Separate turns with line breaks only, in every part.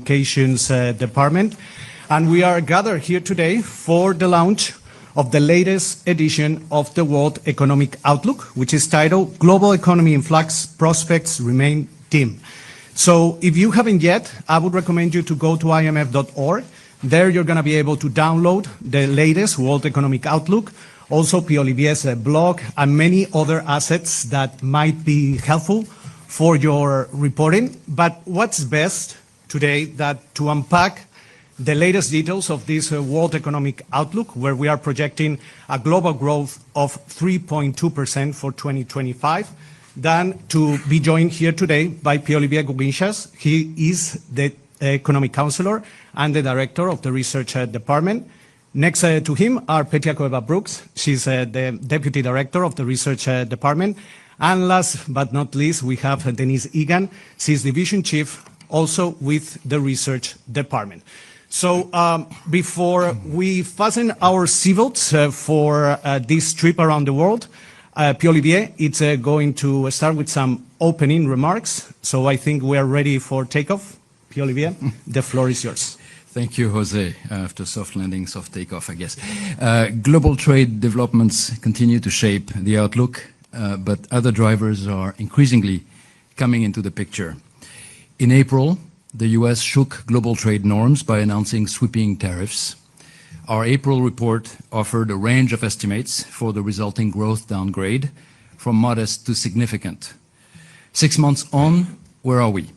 Communications Department. And we are gathered here today for the launch of the latest edition of the World Economic Outlook, which is titled Global Economy in Flux, Prospects Remain Dim. So if you haven't yet, I would recommend you to go to imf.org. There you're going to be able to download the latest World Economic Outlook, also P. Olivier's blog, and many other assets that might be helpful for your reporting. But what's best today that to unpack the latest details of this World Economic Outlook, where we are projecting a global growth of 3.2% for 2025, than to be joined here today by Pierre-Olivier Gourinchas. He is the Economic Counselor and the Director of the Research Department. Next to him are Petia Cueva-Brooks. She's the Deputy Director of the Research Department. And last but not least, we have Denise Egan. She's Division Chief, also with the Research Department. So before we fasten our seatbelts for this trip around the world, Pierre-Olivier, it's going to start with some opening remarks. So I think we are ready for takeoff. Pierre-Olivier, the floor is yours.
Thank you, Jose. After soft landing, soft takeoff, I guess. Global trade developments continue to shape the outlook, but other drivers are increasingly coming into the picture. In April, the US shook global trade norms by announcing sweeping tariffs. Our April report offered a range of estimates for the resulting growth downgrade, from modest to significant. 6 months on, where are we?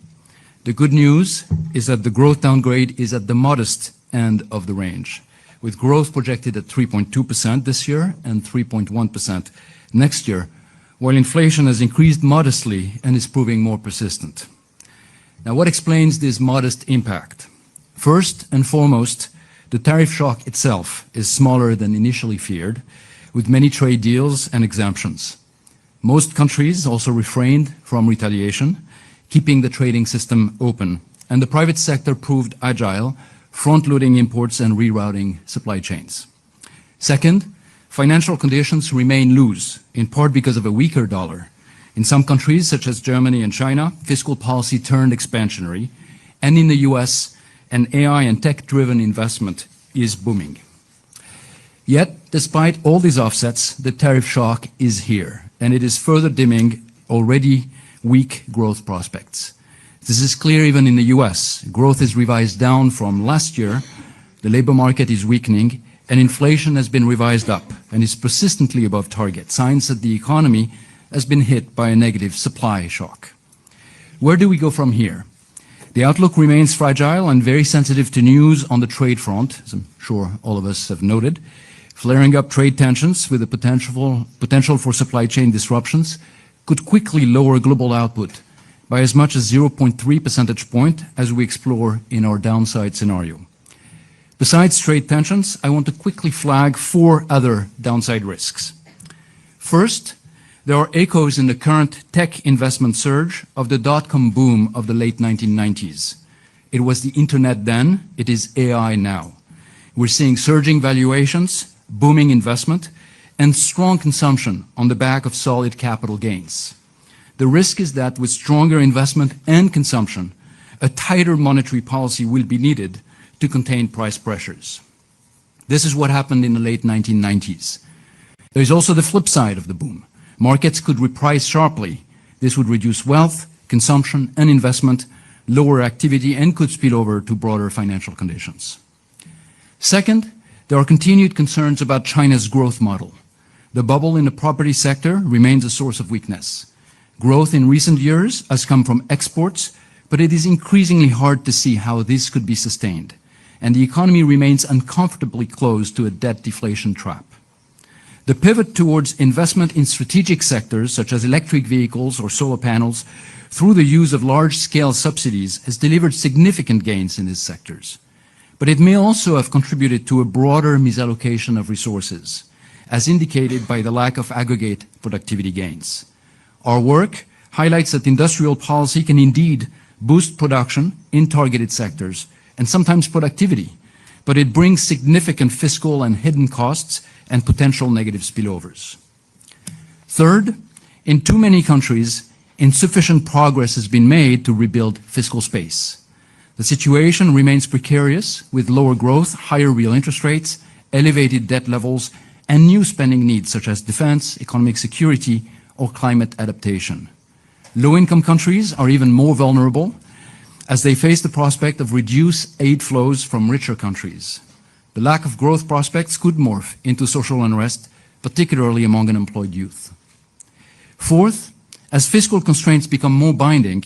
The good news is that the growth downgrade is at the modest end of the range, with growth projected at 3.2% this year and 3.1% next year, while inflation has increased modestly and is proving more persistent. Now, what explains this modest impact? First and foremost, the tariff shock itself is smaller than initially feared, with many trade deals and exemptions. Most countries also refrained from retaliation, keeping the trading system open, and the private sector proved agile, front-loading imports and rerouting supply chains. Second, financial conditions remain loose, in part because of a weaker dollar. In some countries, such as Germany and China, fiscal policy turned expansionary, and in the US, an AI and tech-driven investment is booming. Yet, despite all these offsets, the tariff shock is here, and it is further dimming already weak growth prospects. This is clear even in the US. Growth is revised down from last year, the labor market is weakening, and inflation has been revised up and is persistently above target, signs that the economy has been hit by a negative supply shock. Where do we go from here? The outlook remains fragile and very sensitive to news on the trade front, as I'm sure all of us have noted. Flaring up trade tensions with the potential for supply chain disruptions could quickly lower global output by as much as 0.3 percentage point, as we explore in our downside scenario. Besides trade tensions, I want to quickly flag 4 other downside risks. First, there are echoes in the current tech investment surge of the dot-com boom of the late 1990s. It was the internet then, it is AI now. We're seeing surging valuations, booming investment, and strong consumption on the back of solid capital gains. The risk is that with stronger investment and consumption, a tighter monetary policy will be needed to contain price pressures. This is what happened in the late 1990s. There is also the flip side of the boom. Markets could reprice sharply. This would reduce wealth, consumption, and investment, lower activity, and could spill over to broader financial conditions. Second, there are continued concerns about China's growth model. The bubble in the property sector remains a source of weakness. Growth in recent years has come from exports, but it is increasingly hard to see how this could be sustained, and the economy remains uncomfortably close to a debt deflation trap. The pivot towards investment in strategic sectors such as electric vehicles or solar panels through the use of large-scale subsidies has delivered significant gains in these sectors. But it may also have contributed to a broader misallocation of resources, as indicated by the lack of aggregate productivity gains. Our work highlights that industrial policy can indeed boost production in targeted sectors and sometimes productivity, but it brings significant fiscal and hidden costs and potential negative spillovers. Third, in too many countries, insufficient progress has been made to rebuild fiscal space. The situation remains precarious with lower growth, higher real interest rates, elevated debt levels, and new spending needs such as defense, economic security, or climate adaptation. Low-income countries are even more vulnerable as they face the prospect of reduced aid flows from richer countries. The lack of growth prospects could morph into social unrest, particularly among unemployed youth. Fourth, as fiscal constraints become more binding,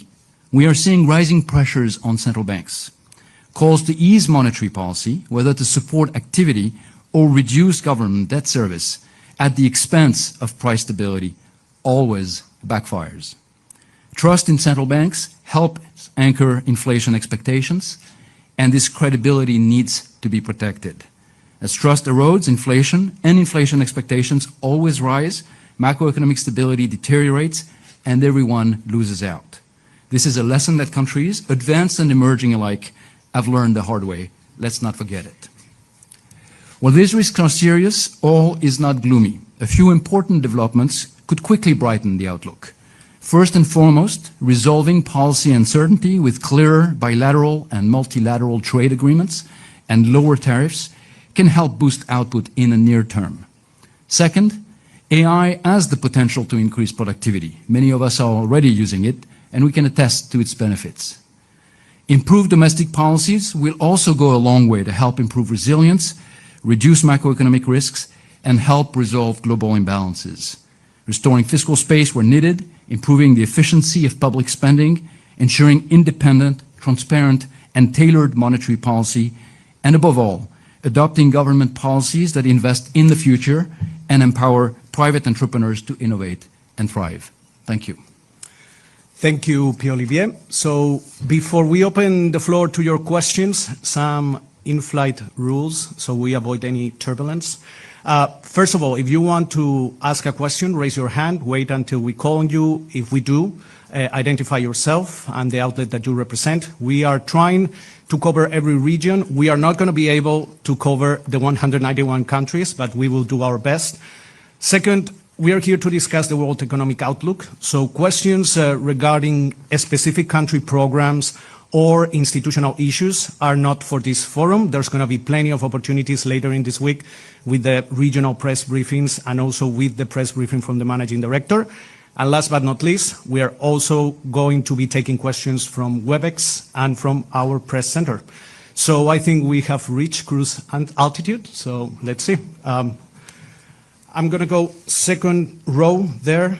we are seeing rising pressures on central banks. Calls to ease monetary policy, whether to support activity or reduce government debt service at the expense of price stability, always backfires. Trust in central banks helps anchor inflation expectations, and this credibility needs to be protected. As trust erodes, inflation and inflation expectations always rise, macroeconomic stability deteriorates, and everyone loses out. This is a lesson that countries, advanced and emerging alike, have learned the hard way. Let's not forget it. While these risks are serious, all is not gloomy. A few important developments could quickly brighten the outlook. First and foremost, resolving policy uncertainty with clearer bilateral and multilateral trade agreements and lower tariffs can help boost output in the near term. Second, AI has the potential to increase productivity. Many of us are already using it, and we can attest to its benefits. Improved domestic policies will also go a long way to help improve resilience, reduce macroeconomic risks, and help resolve global imbalances. Restoring fiscal space where needed, improving the efficiency of public spending, ensuring independent, transparent, and tailored monetary policy, and above all, adopting government policies that invest in the future and empower private entrepreneurs to innovate and thrive. Thank you.
Thank you, Pierre-Olivier. So before we open the floor to your questions, some in-flight rules so we avoid any turbulence. First of all, if you want to ask a question, raise your hand, wait until we call on you. If we do, identify yourself and the outlet that you represent. We are trying to cover every region. We are not going to be able to cover the 191 countries, but we will do our best. Second, we are here to discuss the World Economic Outlook. So questions regarding specific country programs or institutional issues are not for this forum. There's going to be plenty of opportunities later in this week with the regional press briefings and also with the press briefing from the managing director. And last but not least, we are also going to be taking questions from WebEx and from our press center. So I think we have reached cruise altitude. So let's see. I'm going to go second row there.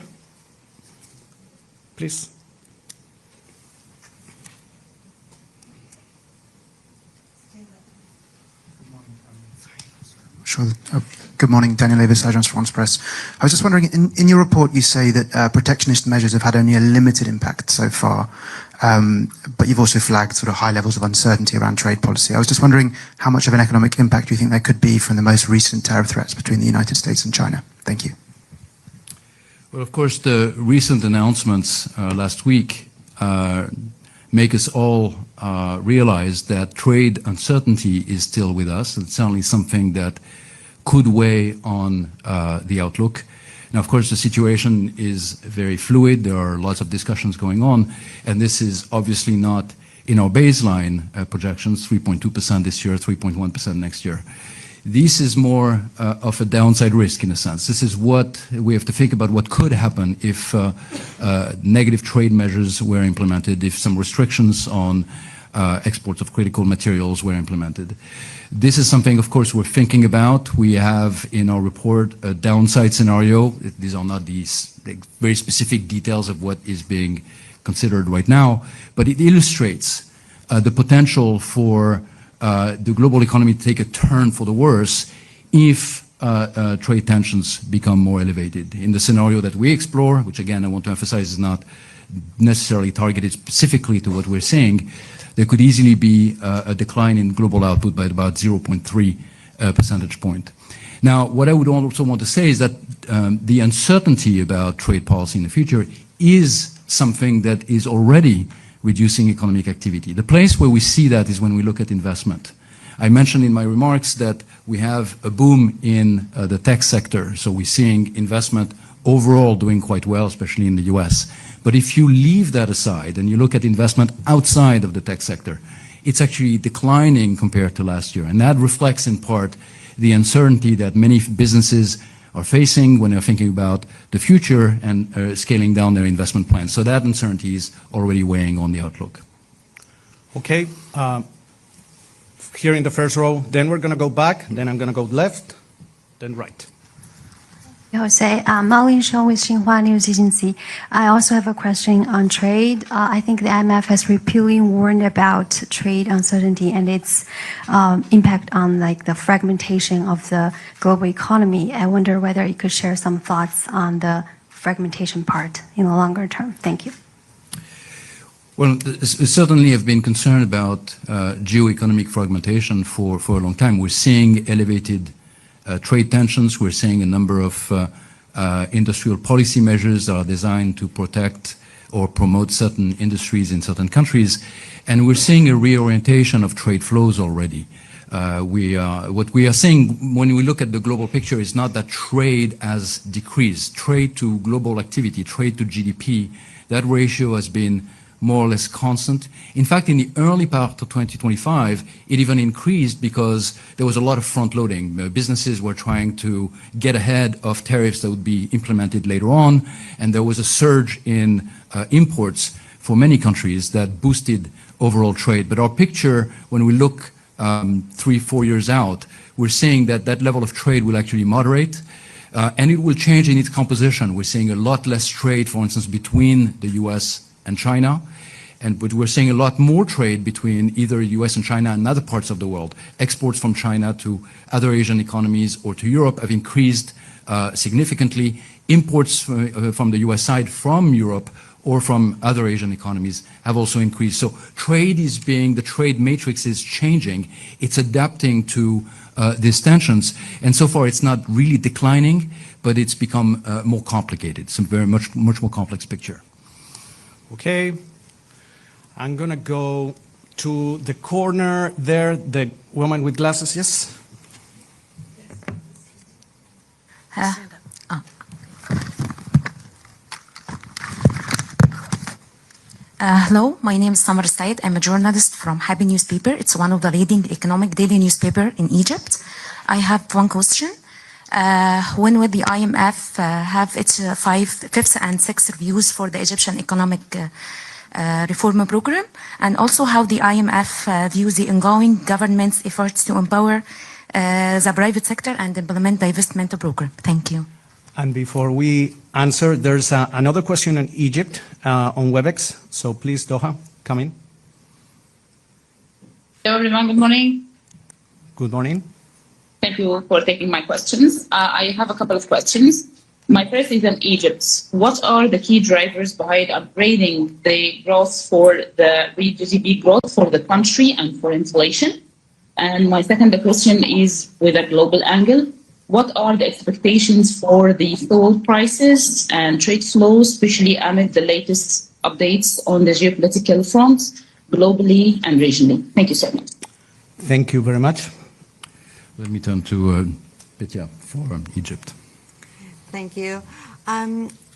Please.
Sure. Good morning, Daniel Davis, Agence France Presse. I was just wondering, in your report you say that protectionist measures have had only a limited impact so far, but you've also flagged sort of high levels of uncertainty around trade policy. I was just wondering how much of an economic impact do you think there could be from the most recent tariff threats between the United States and China? Thank you.
Well, of course, the recent announcements last week make us all realize that trade uncertainty is still with us. It's certainly something that could weigh on the outlook. Now, of course, the situation is very fluid. There are lots of discussions going on, and this is obviously not in our baseline projections, 3.2% this year, 3.1% next year. This is more of a downside risk in a sense. This is what we have to think about what could happen if negative trade measures were implemented, if some restrictions on exports of critical materials were implemented. This is something, of course, we're thinking about. We have in our report a downside scenario. These are not these very specific details of what is being considered right now, but it illustrates the potential for the global economy to take a turn for the worse if trade tensions become more elevated. In the scenario that we explore, which again I want to emphasize is not necessarily targeted specifically to what we're seeing, there could easily be a decline in global output by about 0.3 percentage point. Now, what I would also want to say is that the uncertainty about trade policy in the future is something that is already reducing economic activity. The place where we see that is when we look at investment. I mentioned in my remarks that we have a boom in the tech sector, so we're seeing investment overall doing quite well, especially in the US. But if you leave that aside and you look at investment outside of the tech sector, it's actually declining compared to last year. And that reflects in part the uncertainty that many businesses are facing when they're thinking about the future and scaling down their investment plans. So that uncertainty is already weighing on the outlook.
Okay, here in the first row, then we're going to go back, then I'm going to go left, then right.
Jose, Marlene Shaw with Xinhua News Agency. I also have a question on trade. I think the IMF has repeatedly warned about trade uncertainty and its impact on like the fragmentation of the global economy. I wonder whether you could share some thoughts on the fragmentation part in the longer term. Thank you.
Well, certainly have been concerned about geo-economic fragmentation for a long time. We're seeing elevated trade tensions. We're seeing a number of industrial policy measures that are designed to protect or promote certain industries in certain countries. And we're seeing a reorientation of trade flows already. What we are seeing when we look at the global picture is not that trade has decreased. Trade to global activity, trade to GDP, that ratio has been more or less constant. In fact, in the early part of 2025, it even increased because there was a lot of front-loading. Businesses were trying to get ahead of tariffs that would be implemented later on, and there was a surge in imports for many countries that boosted overall trade. But our picture, when we look 3-4 years out, we're seeing that that level of trade will actually moderate, and it will change in its composition. We're seeing a lot less trade, for instance, between the US and China, but we're seeing a lot more trade between either US and China and other parts of the world. Exports from China to other Asian economies or to Europe have increased significantly. Imports from the US side from Europe or from other Asian economies have also increased. So the trade matrix is changing. It's adapting to these tensions. And so far it's not really declining, but it's become more complicated. It's a very much more complex picture.
Okay, I'm going to go to the corner there, the woman with glasses, yes?
Hello, my name is Samar Said. I'm a journalist from Happy Newspaper. It's one of the leading economic daily newspaper in Egypt. I have one question. When will the IMF have its fifth and sixth reviews for the Egyptian economic reform program? And also how the IMF views the ongoing government's efforts to empower the private sector and implement the divestment program? Thank you.
And before we answer, there's another question on Egypt on WebEx. So please, Doha, come in.
Hello, everyone. Good morning.
Good morning.
Thank you for taking my questions. I have a couple of questions. My first is on Egypt. What are the key drivers behind upgrading the growth for the GDP growth for the country and for inflation? And my second question is with a global angle. What are the expectations for the fuel prices and trade flows, especially amid the latest updates on the geopolitical front, globally and regionally? Thank you so much.
Thank you very much.
Let me turn to Petya for Egypt.
Thank you.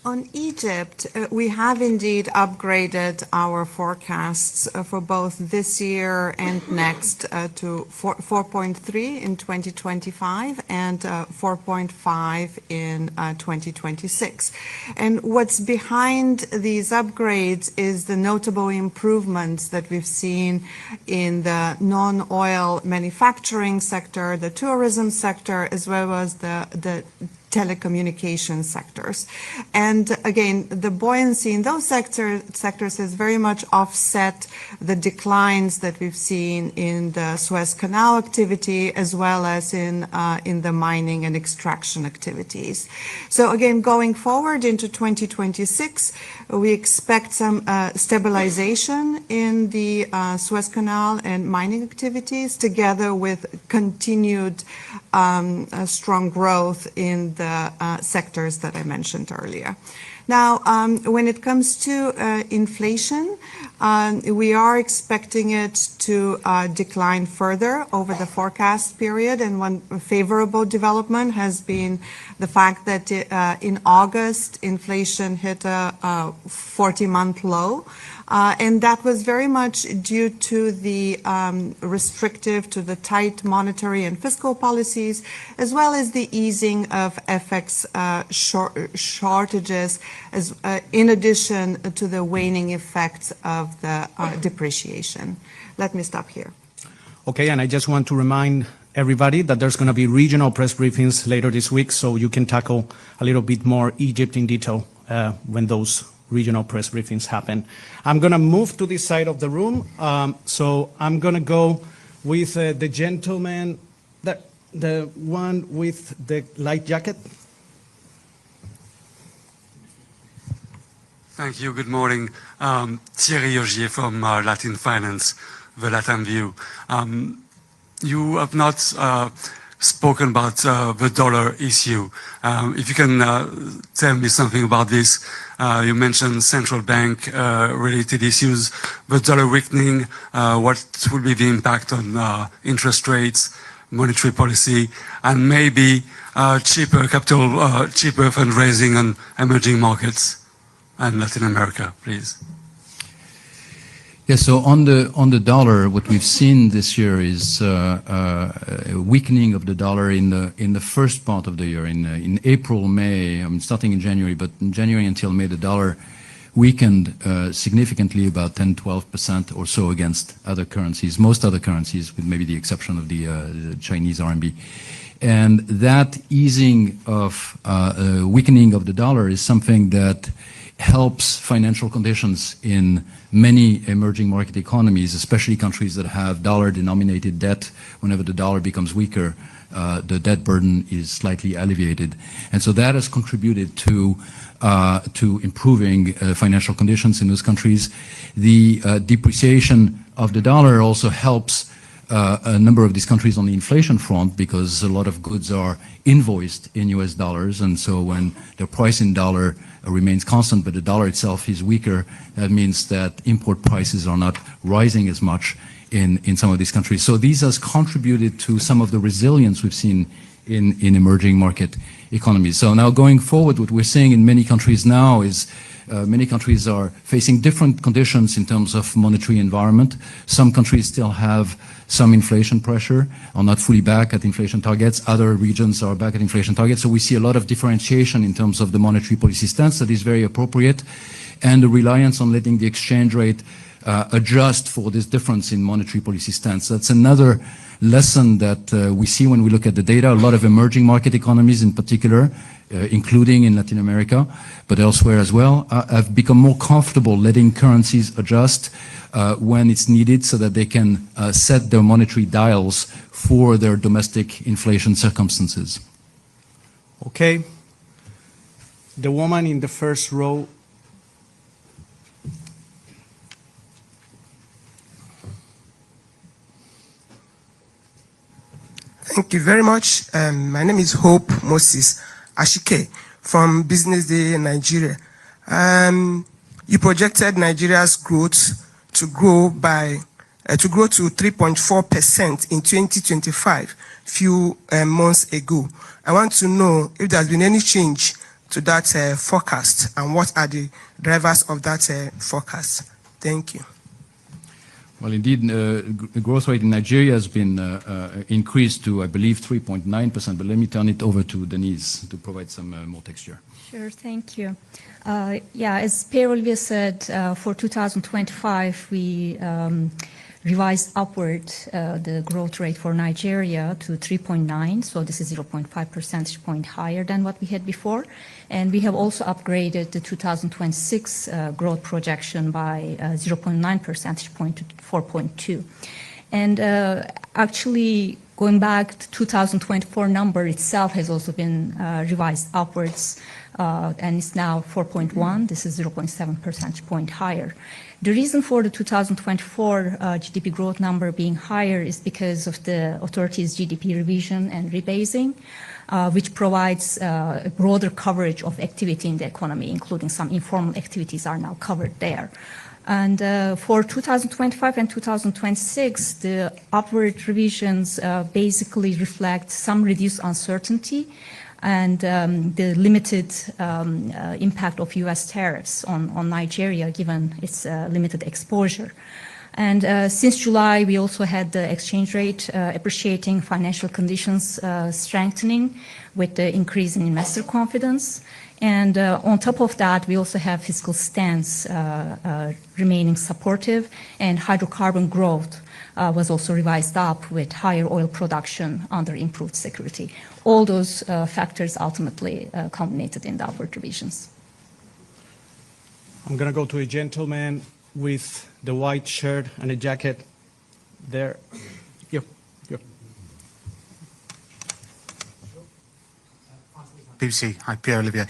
On Egypt, we have indeed upgraded our forecasts for both this year and next to 4.3 in 2025 and 4.5 in 2026. And what's behind these upgrades is the notable improvements that we've seen in the non-oil manufacturing sector, the tourism sector, as well as the telecommunication sectors. And again, the buoyancy in those sectors has very much offset the declines that we've seen in the Suez Canal activity, as well as in the mining and extraction activities. So again, going forward into 2026, we expect some stabilization in the Suez Canal and mining activities, together with continued strong growth in the sectors that I mentioned earlier. Now, when it comes to inflation, we are expecting it to decline further over the forecast period. And one favorable development has been the fact that in August, inflation hit a 40-month low. And that was very much due to the to the tight monetary and fiscal policies, as well as the easing of FX shortages, in addition to the waning effects of the depreciation. Let me stop here.
Okay, and I just want to remind everybody that there's going to be regional press briefings later this week, so you can tackle a little bit more Egypt in detail when those regional press briefings happen. I'm going to move to this side of the room, so I'm going to go with the gentleman, the one with the light jacket.
Thank you. Good morning. Thierry Augier from Latin Finance, the Latin View. You have not spoken about the dollar issue. If you can tell me something about this. You mentioned central bank related issues, the dollar weakening, what will be the impact on interest rates, monetary policy, and maybe cheaper fundraising on emerging markets and Latin America, please.
Yes, so on the dollar, what we've seen this year is a weakening of the dollar in the first part of the year. In April, May, starting in January, but in January until May, the dollar weakened significantly, about 10-12% or so against other currencies, most other currencies, with maybe the exception of the Chinese RMB. And that easing of weakening of the dollar is something that helps financial conditions in many emerging market economies, especially countries that have dollar-denominated debt. Whenever the dollar becomes weaker, the debt burden is slightly alleviated. And so that has contributed to improving financial conditions in those countries. The depreciation of the dollar also helps a number of these countries on the inflation front, because a lot of goods are invoiced in US dollars, and so when the price in dollar remains constant but the dollar itself is weaker, that means that import prices are not rising as much in some of these countries. So these has contributed to some of the resilience we've seen in emerging market economies. So now going forward, what we're seeing in many countries now is many countries are facing different conditions in terms of monetary environment. Some countries still have some inflation pressure, are not fully back at inflation targets. Other regions are back at inflation targets. So we see a lot of differentiation in terms of the monetary policy stance that is very appropriate, and the reliance on letting the exchange rate adjust for this difference in monetary policy stance. That's another lesson that we see when we look at the data. A lot of emerging market economies in particular, including in Latin America, but elsewhere as well, have become more comfortable letting currencies adjust when it's needed, so that they can set their monetary dials for their domestic inflation circumstances.
Okay. The woman in the first row.
Thank you very much. My name is Hope Moses Ashike from Business Day in Nigeria. You projected Nigeria's growth to grow to 3.4% in 2025, few months ago. I want to know if there's been any change to that forecast, and what are the drivers of that forecast. Thank you.
Well, indeed, the growth rate in Nigeria has been increased to, I believe, 3.9%, but let me turn it over to Denise to provide some more texture.
Sure, thank you. As Per Olivier said, for 2025, we revised upward the growth rate for Nigeria to 3.9, so this is 0.5 percentage point higher than what we had before. And we have also upgraded the 2026 growth projection by 0.9 percentage point to 4.2. And actually, going back to 2024 number itself has also been revised upwards, and it's now 4.1. This is 0.7 percentage point higher. The reason for the 2024 GDP growth number being higher is because of the authorities' GDP revision and rebasing, which provides a broader coverage of activity in the economy, including some informal activities are now covered there. And for 2025 and 2026, the upward revisions basically reflect some reduced uncertainty and the limited impact of U.S. tariffs on Nigeria, given its limited exposure. And since July, we also had the exchange rate appreciating, financial conditions strengthening with the increase in investor confidence. And on top of that, we also have fiscal stance remaining supportive, and hydrocarbon growth was also revised up with higher oil production under improved security. All those factors ultimately culminated in the upward revisions.
I'm going to go to a gentleman with the white shirt and a jacket there. Here.
BBC, hi, Pierre Olivier.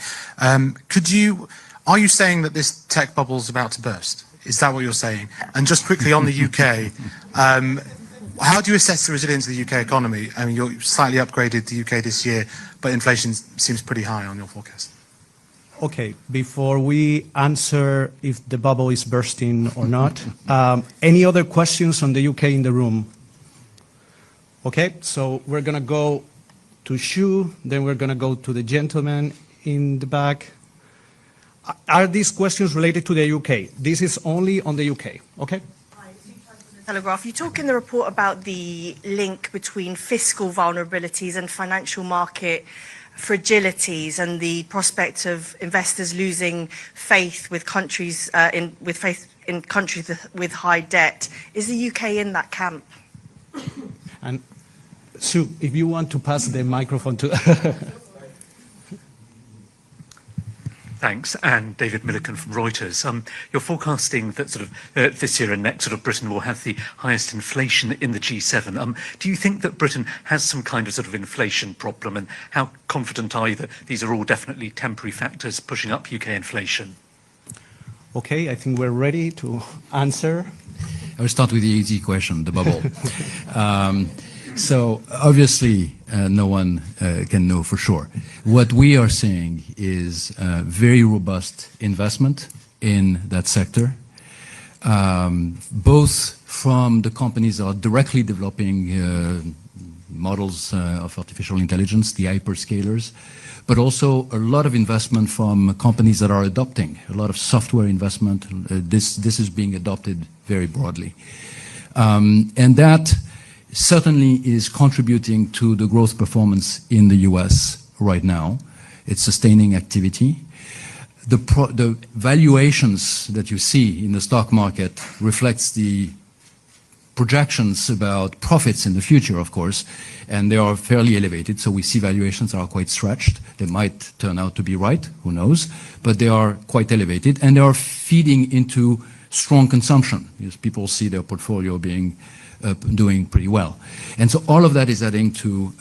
Are you saying that this tech bubble is about to burst? Is that what you're saying? And just quickly on the UK, how do you assess the resilience of the UK economy? I mean, you slightly upgraded the UK this year, but inflation seems pretty high on your forecast.
Okay, before we answer if the bubble is bursting or not, any other questions on the UK in the room? Okay, so we're going to go to Shu, then we're going to go to the gentleman in the back. Are these questions related to the UK? This is only on the UK, okay?
Telegraph. You talk in the report about the link between fiscal vulnerabilities and financial market fragilities and the prospect of investors losing faith with countries in countries with high debt. Is the UK in that camp?
And Sue, if you want to pass the microphone to...
Thanks. And David Milliken from Reuters. You're forecasting that sort of this year and next sort of Britain will have the highest inflation in the G7. Do you think that Britain has some kind of sort of inflation problem, and how confident are you that these are all definitely temporary factors pushing up UK inflation?
Okay, I think we're ready to answer.
I will start with the easy question, the bubble. So obviously, no one can know for sure. What we are seeing is very robust investment in that sector, both from the companies that are directly developing models of artificial intelligence, the hyperscalers, but also a lot of investment from companies that are adopting, a lot of software investment. This is being adopted very broadly. And that certainly is contributing to the growth performance in the US right now. It's sustaining activity. The valuations that you see in the stock market reflects the projections about profits in the future, of course, and they are fairly elevated, so we see valuations are quite stretched. They might turn out to be right, who knows, but they are quite elevated, and they are feeding into strong consumption, because people see their portfolio being doing pretty well. And so all of that is adding to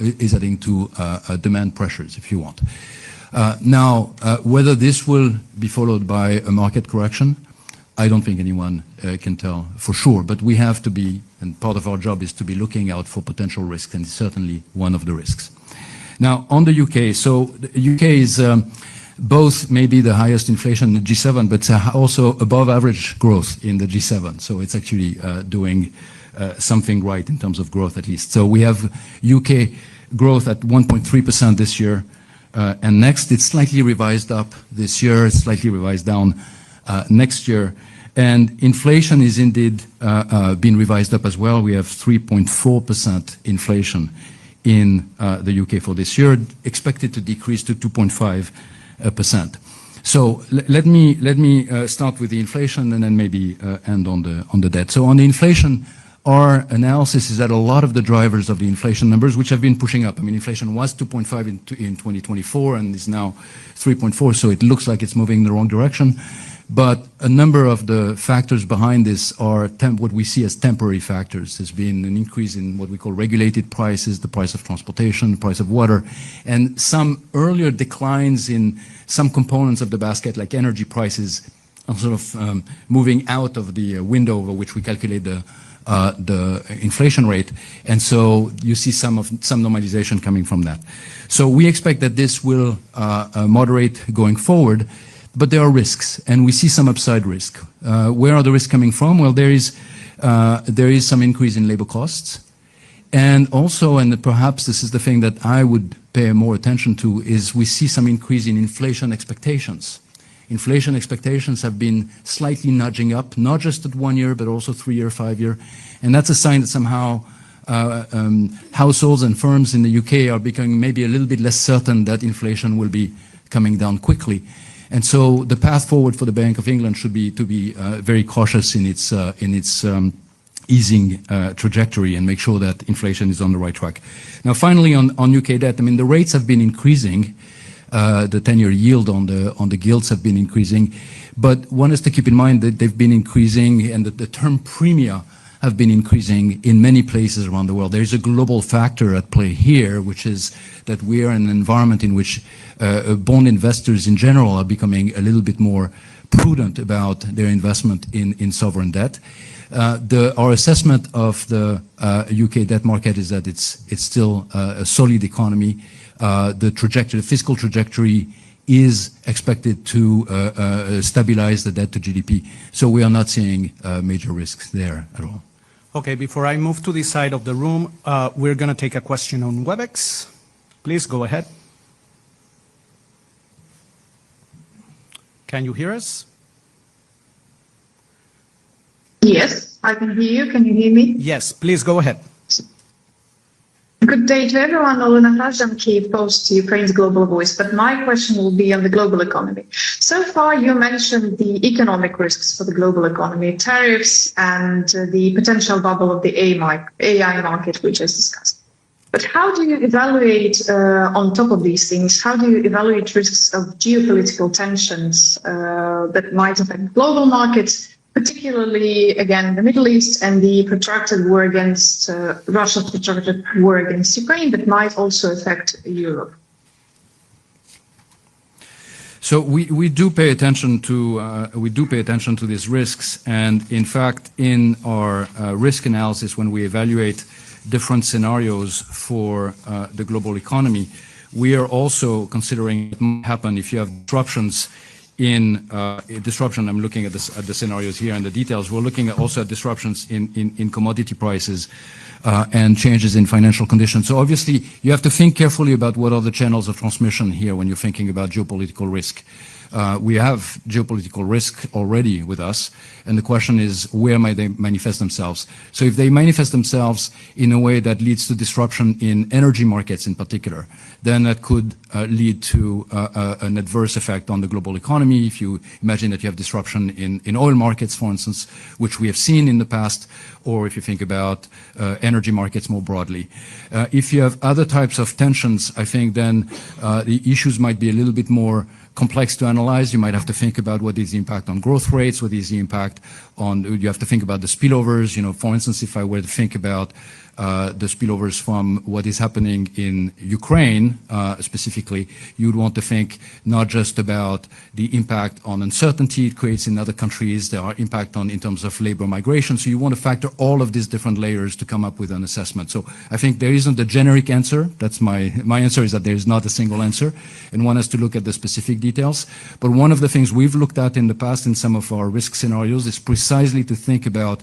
demand pressures, if you want. Now, whether this will be followed by a market correction, I don't think anyone can tell for sure, but we have to be, and part of our job is to be looking out for potential risks, and it's certainly one of the risks. Now, on the UK, so the UK is both maybe the highest inflation in the G7, but also above average growth in the G7. So it's actually doing something right in terms of growth, at least. So we have UK growth at 1.3% this year, and next it's slightly revised up this year, it's slightly revised down next year. And inflation is indeed being revised up as well. We have 3.4% inflation in the UK for this year, expected to decrease to 2.5%. So let me start with the inflation and then maybe end on the debt. So on the inflation, our analysis is that a lot of the drivers of the inflation numbers, which have been pushing up, I mean, inflation was 2.5 in 2024 and is now 3.4, so it looks like it's moving in the wrong direction. But a number of the factors behind this are what we see as temporary factors. There's been an increase in what we call regulated prices, the price of transportation, the price of water, and some earlier declines in some components of the basket, like energy prices, are sort of moving out of the window over which we calculate the inflation rate, and so you see some normalization coming from that. So we expect that this will moderate going forward, but there are risks, and we see some upside risk. Where are the risks coming from? Well, there is some increase in labor costs, and also, and perhaps this is the thing that I would pay more attention to is we see some increase in inflation expectations. Inflation expectations have been slightly nudging up, not just at 1 year, but also 3 year, 5 year. And that's a sign that somehow households and firms in the UK are becoming maybe a little bit less certain that inflation will be coming down quickly. And so the path forward for the Bank of England should be to be very cautious in its easing trajectory and make sure that inflation is on the right track. Now, finally, on UK debt, I mean, the rates have been increasing. The 10-year yield on the gilts have been increasing, but one has to keep in mind that they've been increasing and that the term premia have been increasing in many places around the world. There is a global factor at play here, which is that we are in an environment in which bond investors in general are becoming a little bit more prudent about their investment in sovereign debt. Our assessment of the UK debt market is that it's still a solid economy. The fiscal trajectory is expected to stabilize the debt to GDP. So we are not seeing major risks there at all.
Okay, before I move to this side of the room, we're going to take a question on WebEx. Please go ahead. Can you hear us?
Yes, I can hear you. Can you hear me?
Yes, please go ahead.
Good day to everyone. Olena Hrazdanki, Post Ukraine's Global Voice, but my question will be on the global economy. So far, you mentioned the economic risks for the global economy, tariffs, and the potential bubble of the AI market, we just discussed. But how do you evaluate, on top of these things, how do you evaluate risks of geopolitical tensions that might affect global markets, particularly, again, the Middle East and the protracted war against Russia's protracted war against Ukraine that might also affect Europe?
So we do pay attention to these risks, and in fact, in our risk analysis, when we evaluate different scenarios for the global economy, we are also considering what might happen if you have disruptions I'm looking at the scenarios here and the details. We're looking at also at disruptions in commodity prices and changes in financial conditions. So obviously, you have to think carefully about what are the channels of transmission here when you're thinking about geopolitical risk. We have geopolitical risk already with us, and the question is, where might they manifest themselves? So if they manifest themselves in a way that leads to disruption in energy markets in particular, then that could lead to an adverse effect on the global economy. If you imagine that you have disruption in oil markets, for instance, which we have seen in the past, or if you think about energy markets more broadly. If you have other types of tensions, I think then the issues might be a little bit more complex to analyze. You might have to think about what is the impact on growth rates, what is the impact on, you have to think about the spillovers. You know, for instance, if I were to think about the spillovers from what is happening in Ukraine specifically, you'd want to think not just about the impact on uncertainty it creates in other countries, there are impact on in terms of labor migration. So you want to factor all of these different layers to come up with an assessment. So I think there isn't a generic answer. That's my answer is that there is not a single answer, and one has to look at the specific details. But one of the things we've looked at in the past in some of our risk scenarios is precisely to think about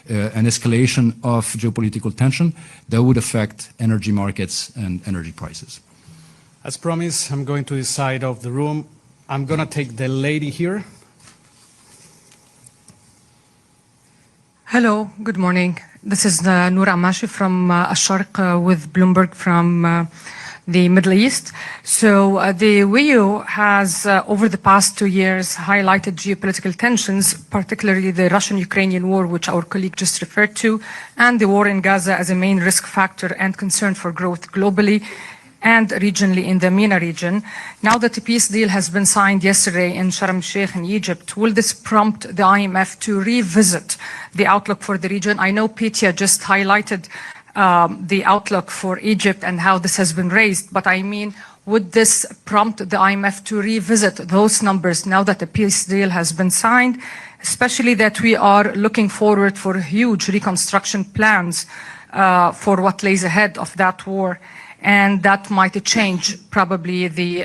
an escalation of geopolitical tension that would affect energy markets and energy prices.
As promised, I'm going to this side of the room. I'm going to take the lady here.
Hello, good morning. This is Noura Amashi from Asharq with Bloomberg from the Middle East. So the WEU has, over the past 2 years, highlighted geopolitical tensions, particularly the Russian-Ukrainian war, which our colleague just referred to, and the war in Gaza as a main risk factor and concern for growth globally and regionally in the MENA region. Now that the peace deal has been signed yesterday in Sharm el-Sheikh in Egypt, will this prompt the IMF to revisit the outlook for the region? I know Petya just highlighted the outlook for Egypt and how this has been raised, but I mean, would this prompt the IMF to revisit those numbers now that the peace deal has been signed, especially that we are looking forward for huge reconstruction plans for what lays ahead of that war, and that might change probably the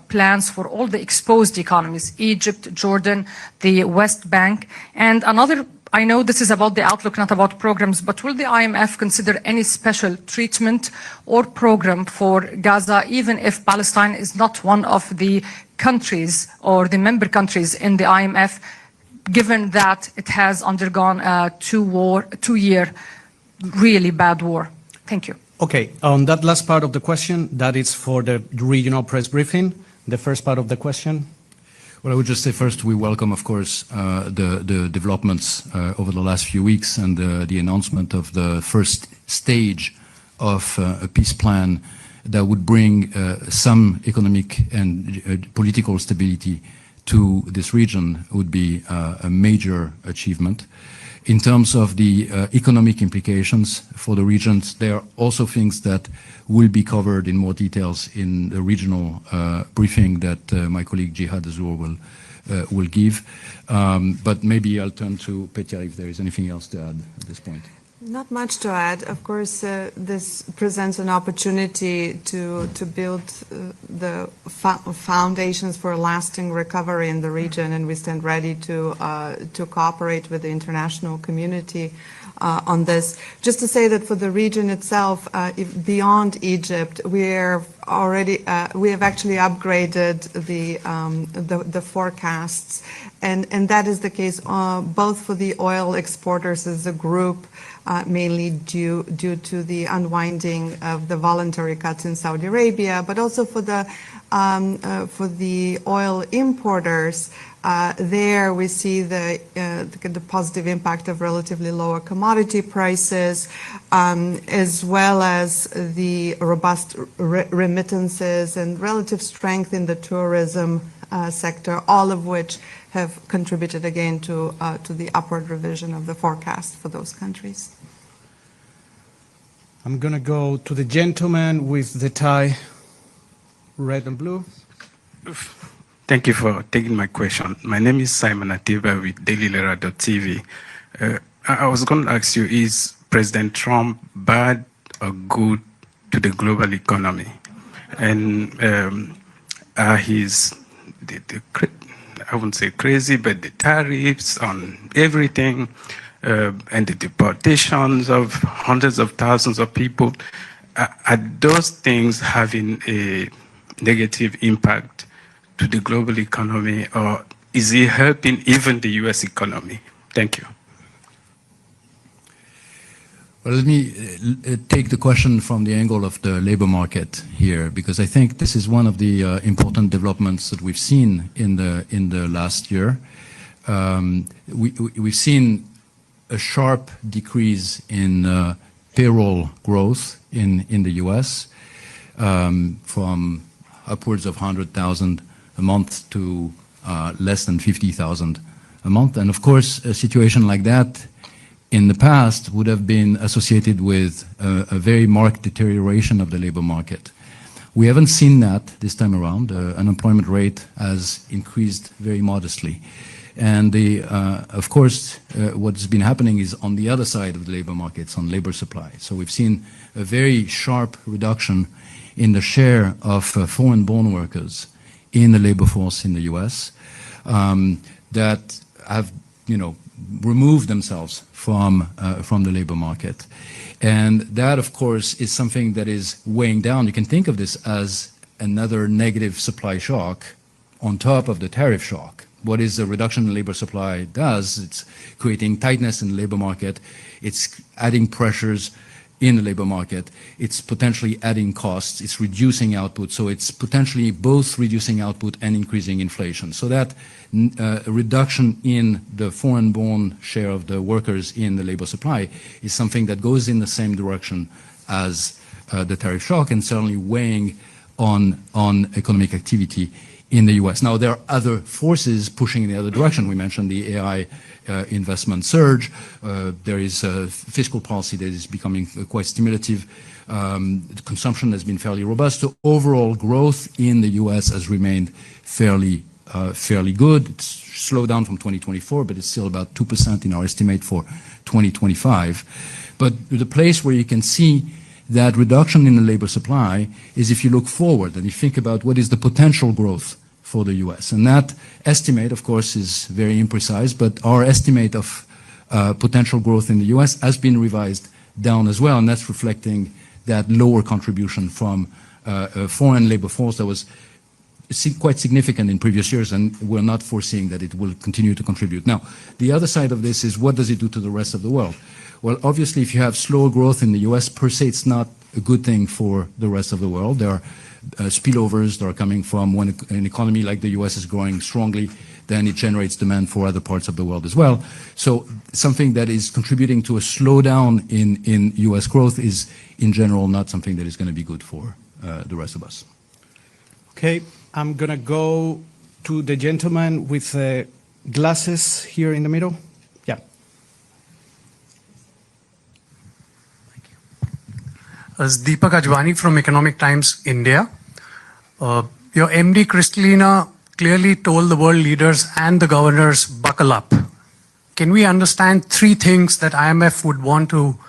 plans for all the exposed economies, Egypt, Jordan, the West Bank. And another I know this is about the outlook, not about programs, but will the IMF consider any special treatment or program for Gaza, even if Palestine is not one of the countries or the member countries in the IMF, given that it has undergone a two-year really bad war? Thank you.
Okay, on that last part of the question, that is for the regional press briefing. The first part of the question.
Well, I would just say first we welcome, of course, the developments over the last few weeks and the announcement of the first stage of a peace plan that would bring some economic and political stability to this region would be a major achievement. In terms of the economic implications for the regions, there are also things that will be covered in more details in the regional briefing that my colleague Jihad Azur will give. But maybe I'll turn to Petya if there is anything else to add at this point.
Not much to add. Of course, this presents an opportunity to build the foundations for a lasting recovery in the region, and we stand ready to cooperate with the international community on this. Just to say that for the region itself, beyond Egypt, we have actually upgraded the forecasts, and that is the case both for the oil exporters as a group, mainly due to the unwinding of the voluntary cuts in Saudi Arabia, but also for the oil importers. There we see the positive impact of relatively lower commodity prices, as well as the robust remittances and relative strength in the tourism sector, all of which have contributed again to the upward revision of the forecast for those countries.
I'm going to go to the gentleman with the tie, red and blue.
Thank you for taking my question. My name is Simon Atiba with DailyLera.tv. I was going to ask you, is President Trump bad or good to the global economy? And I wouldn't say crazy, but the tariffs on everything, and the deportations of hundreds of thousands of people, are those things having a negative impact to the global economy, or is it helping even the U.S. economy? Thank you.
Well, let me take the question from the angle of the labor market here, because I think this is one of the important developments that we've seen in the last year. We've seen a sharp decrease in payroll growth in the U.S. From upwards of 100,000 a month to less than 50,000 a month. And of course, a situation like that in the past would have been associated with a very marked deterioration of the labor market. We haven't seen that this time around. The unemployment rate has increased very modestly. And of course, what's been happening is on the other side of the labor markets, on labor supply. So we've seen a very sharp reduction in the share of foreign-born workers in the labor force in the U.S. That have, removed themselves from the labor market. And that, of course, is something that is weighing down. You can think of this as another negative supply shock on top of the tariff shock. What is the reduction in labor supply does? It's creating tightness in the labor market. It's adding pressures in the labor market. It's potentially adding costs. It's reducing output. So it's potentially both reducing output and increasing inflation. So that reduction in the foreign-born share of the workers in the labor supply is something that goes in the same direction as the tariff shock, and certainly weighing on economic activity in the U.S. Now, there are other forces pushing in the other direction. We mentioned the AI investment surge. There is a fiscal policy that is becoming quite stimulative. The consumption has been fairly robust. So overall growth in the U.S. has remained fairly good. It's slowed down from 2024, but it's still about 2% in our estimate for 2025. But the place where you can see that reduction in the labor supply is if you look forward and you think about what is the potential growth for the U.S. And that estimate, of course, is very imprecise, but our estimate of potential growth in the US has been revised down as well, and that's reflecting that lower contribution from foreign labor force that was quite significant in previous years, and we're not foreseeing that it will continue to contribute. Now, the other side of this is, what does it do to the rest of the world? Well, obviously, if you have slower growth in the US, per se, it's not a good thing for the rest of the world. There are spillovers that are coming from when an economy like the US is growing strongly, then it generates demand for other parts of the world as well. So something that is contributing to a slowdown in US growth is, in general, not something that is going to be good for the rest of us.
Okay, I'm going to go to the gentleman with glasses here in the middle. Yeah.
As Deepak Ajwani from Economic Times, India. Your MD, Kristalina, clearly told the world leaders and the governors, buckle up. Can we understand three things that IMF would want to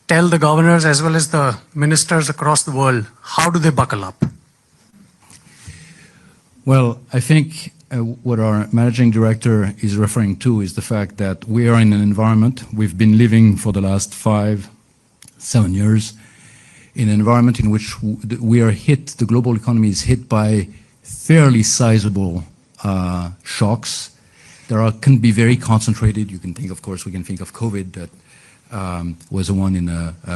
tell the governors as well as the ministers across the world? How do they buckle up?
Well, I think what our managing director is referring to is the fact that we are in an environment we've been living for the last 5-7 years, in an environment in which we are hit, the global economy is hit by fairly sizable shocks. Can be very concentrated. You can think, of course, we can think of COVID that was a one in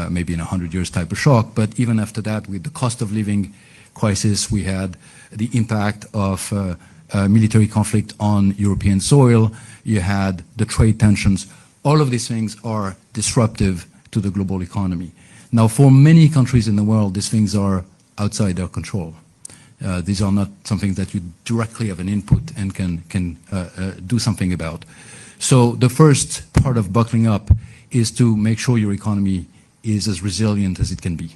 maybe in 100 years type of shock. But even after that, with the cost of living crisis, we had the impact of military conflict on European soil. You had the trade tensions. All of these things are disruptive to the global economy. Now, for many countries in the world, these things are outside their control. These are not something that you directly have an input and can do something about. So the first part of buckling up is to make sure your economy is as resilient as it can be.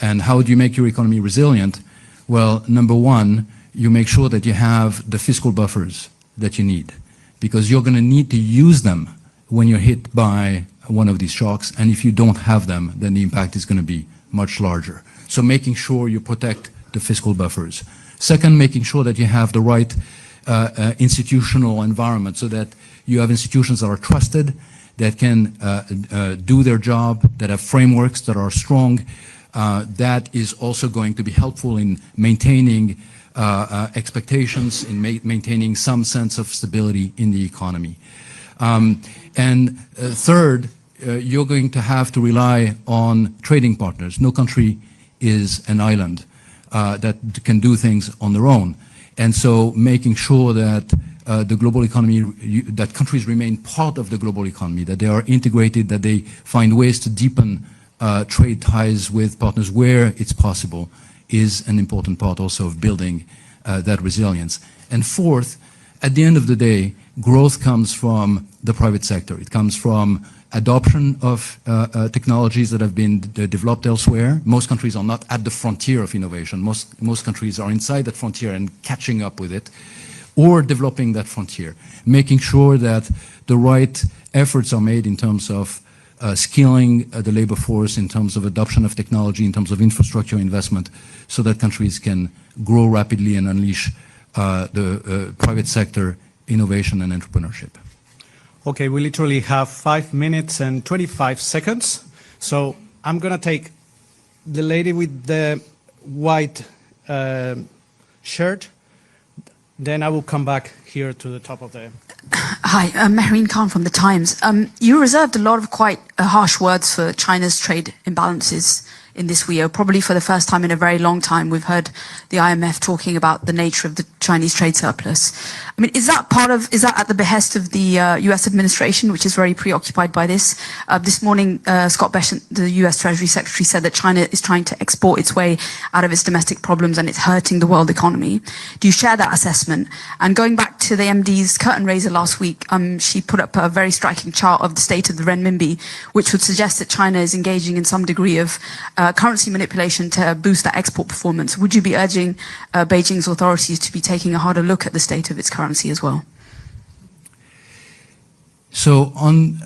And how do you make your economy resilient? Well, number one, you make sure that you have the fiscal buffers that you need, because you're going to need to use them when you're hit by one of these shocks, and if you don't have them, then the impact is going to be much larger. So making sure you protect the fiscal buffers. Second, making sure that you have the right institutional environment, so that you have institutions that are trusted, that can do their job, that have frameworks that are strong. That is also going to be helpful in maintaining expectations, in maintaining some sense of stability in the economy. And third, you're going to have to rely on trading partners. No country is an island that can do things on their own. And so making sure that the global economy, that countries remain part of the global economy, that they are integrated, that they find ways to deepen trade ties with partners where it's possible, is an important part also of building that resilience. And fourth, at the end of the day, growth comes from the private sector. It comes from adoption of technologies that have been developed elsewhere. Most countries are not at the frontier of innovation. Most countries are inside that frontier and catching up with it, or developing that frontier, making sure that the right efforts are made in terms of skilling the labor force, in terms of adoption of technology, in terms of infrastructure investment, so that countries can grow rapidly and unleash the private sector innovation and entrepreneurship.
Okay, we literally have 5 minutes and 25 seconds. So I'm going to take the lady with the white shirt. Then I will come back here to the top of the...
Hi, I'm Mehreen Khan from The Times. You reserved a lot of quite harsh words for China's trade imbalances in this WEO. Probably for the first time in a very long time, we've heard the IMF talking about the nature of the Chinese trade surplus. I mean, is that at the behest of the US administration, which is very preoccupied by this? This morning, Scott Bessent, the US Treasury Secretary, said that China is trying to export its way out of its domestic problems and it's hurting the world economy. Do you share that assessment? And going back to the MD's curtain raiser last week, she put up a very striking chart of the state of the renminbi, which would suggest that China is engaging in some degree of currency manipulation to boost that export performance. Would you be urging Beijing's authorities to be taking a harder look at the state of its currency as well?
So on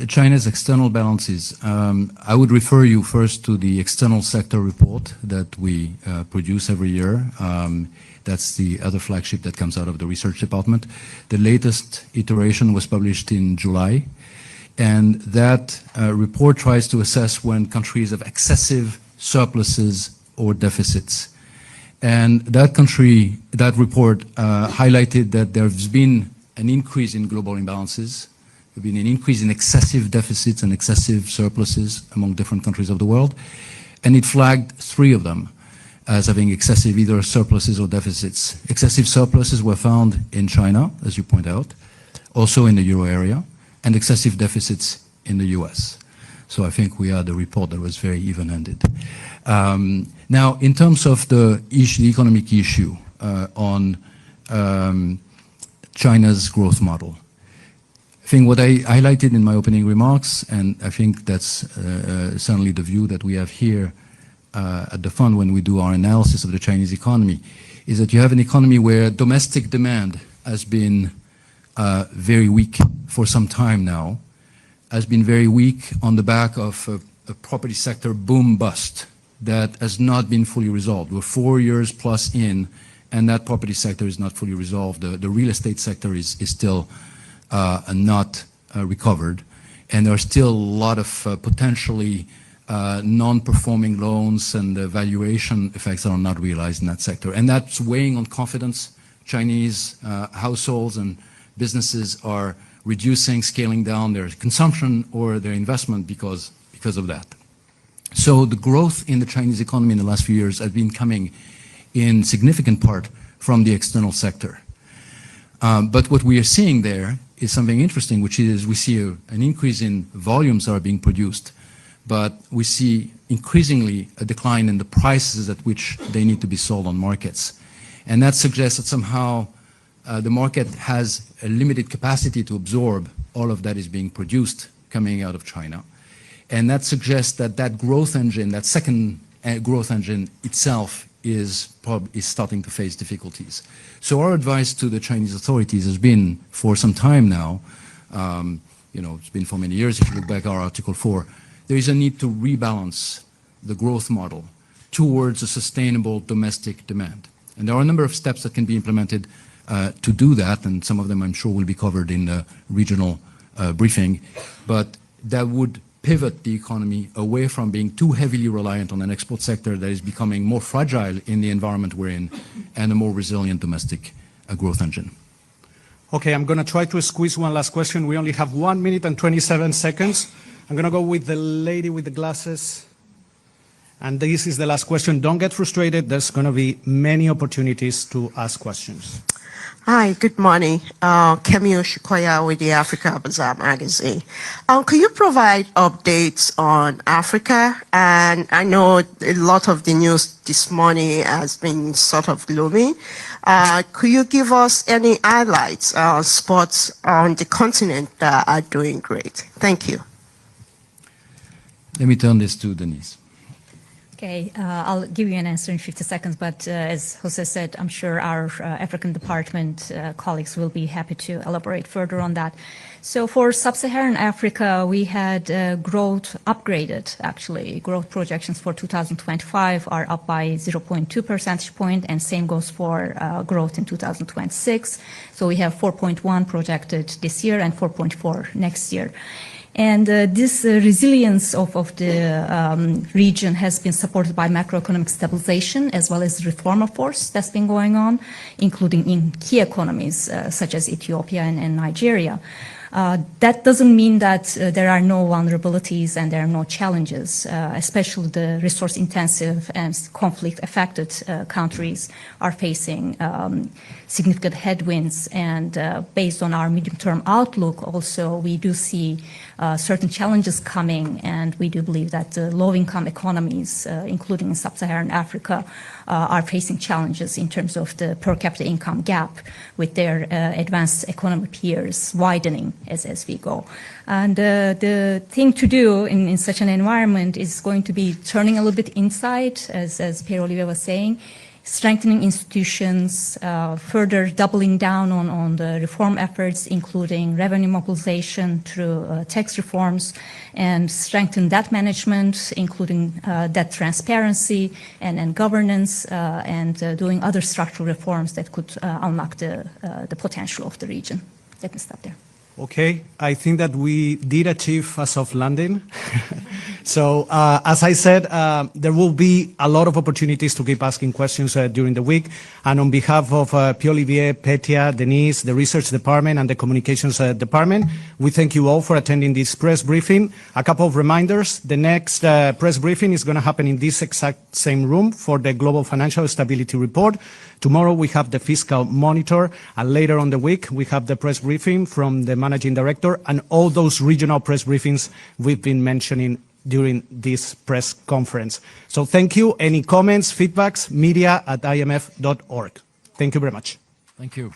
China's external balances, I would refer you first to the external sector report that we produce every year. That's the other flagship that comes out of the research department. The latest iteration was published in July. And that report tries to assess when countries have excessive surpluses or deficits. And that report highlighted that there's been an increase in global imbalances. There's been an increase in excessive deficits and excessive surpluses among different countries of the world. And it flagged 3 of them as having excessive either surpluses or deficits. Excessive surpluses were found in China, as you point out, also in the euro area, and excessive deficits in the US. So I think we had a report that was very even-handed. Now, in terms of the economic issue on China's growth model, I think what I highlighted in my opening remarks, and I think that's certainly the view that we have here at the fund when we do our analysis of the Chinese economy, is that you have an economy where domestic demand has been very weak for some time now, has been very weak on the back of a property sector boom-bust that has not been fully resolved. We're 4 years plus in, and that property sector is not fully resolved. The real estate sector is still not recovered, and there are still a lot of potentially non-performing loans and the valuation effects that are not realized in that sector. And that's weighing on confidence. Chinese households and businesses are reducing, scaling down their consumption or their investment because of that. So the growth in the Chinese economy in the last few years has been coming in significant part from the external sector. But what we are seeing there is something interesting, which is we see an increase in volumes that are being produced, but we see increasingly a decline in the prices at which they need to be sold on markets. And that suggests that somehow the market has a limited capacity to absorb all of that is being produced coming out of China. And that suggests that that growth engine, that second growth engine itself is starting to face difficulties. So our advice to the Chinese authorities has been for some time now, it's been for many years if you look back at our Article 4, there is a need to rebalance the growth model towards a sustainable domestic demand. And there are a number of steps that can be implemented to do that, and some of them I'm sure will be covered in the regional briefing, but that would pivot the economy away from being too heavily reliant on an export sector that is becoming more fragile in the environment we're in, and a more resilient domestic growth engine.
Okay, I'm going to try to squeeze one last question. We only have 1 minute and 27 seconds. I'm going to go with the lady with the glasses. And this is the last question. Don't get frustrated. There's going to be many opportunities to ask questions.
Hi, good morning. Kemi Oshikoya with the Africa Bazaar magazine. Could you provide updates on Africa? And I know a lot of the news this morning has been sort of gloomy. Could you give us any highlights, spots on the continent that are doing great? Thank you.
Let me turn this to Denise.
Okay, I'll give you an answer in 50 seconds, but as Jose said, I'm sure our African department colleagues will be happy to elaborate further on that. So for sub-Saharan Africa, we had growth upgraded, actually. Growth projections for 2025 are up by 0.2 percentage point, and same goes for growth in 2026. So we have 4.1 projected this year and 4.4 next year. And this resilience of the region has been supported by macroeconomic stabilization as well as reform efforts that's been going on, including in key economies such as Ethiopia and Nigeria. That doesn't mean that there are no vulnerabilities and there are no challenges, especially the resource-intensive and conflict-affected countries are facing significant headwinds. And based on our medium-term outlook, also, we do see certain challenges coming, and we do believe that the low-income economies, including in sub-Saharan Africa, are facing challenges in terms of the per capita income gap with their advanced economy peers widening as we go. And the thing to do in such an environment is going to be turning a little bit inside, as Pierre-Olivier was saying, strengthening institutions, further doubling down on the reform efforts, including revenue mobilization through tax reforms, and strengthen debt management, including debt transparency and governance, and doing other structural reforms that could unlock the potential of the region. Let me stop there.
Okay, I think that we did achieve a soft landing. So, as I said, there will be a lot of opportunities to keep asking questions during the week. And on behalf of Pierre-Olivier, Petia, Denise, the research department and the communications department, we thank you all for attending this press briefing. A couple of reminders. The next press briefing is going to happen in this exact same room for the Global Financial Stability Report. Tomorrow we have the Fiscal Monitor, and later on the week we have the press briefing from the Managing Director and all those regional press briefings we've been mentioning during this press conference. So thank you. Any comments, feedbacks, media@imf.org. Thank you very much.
Thank you.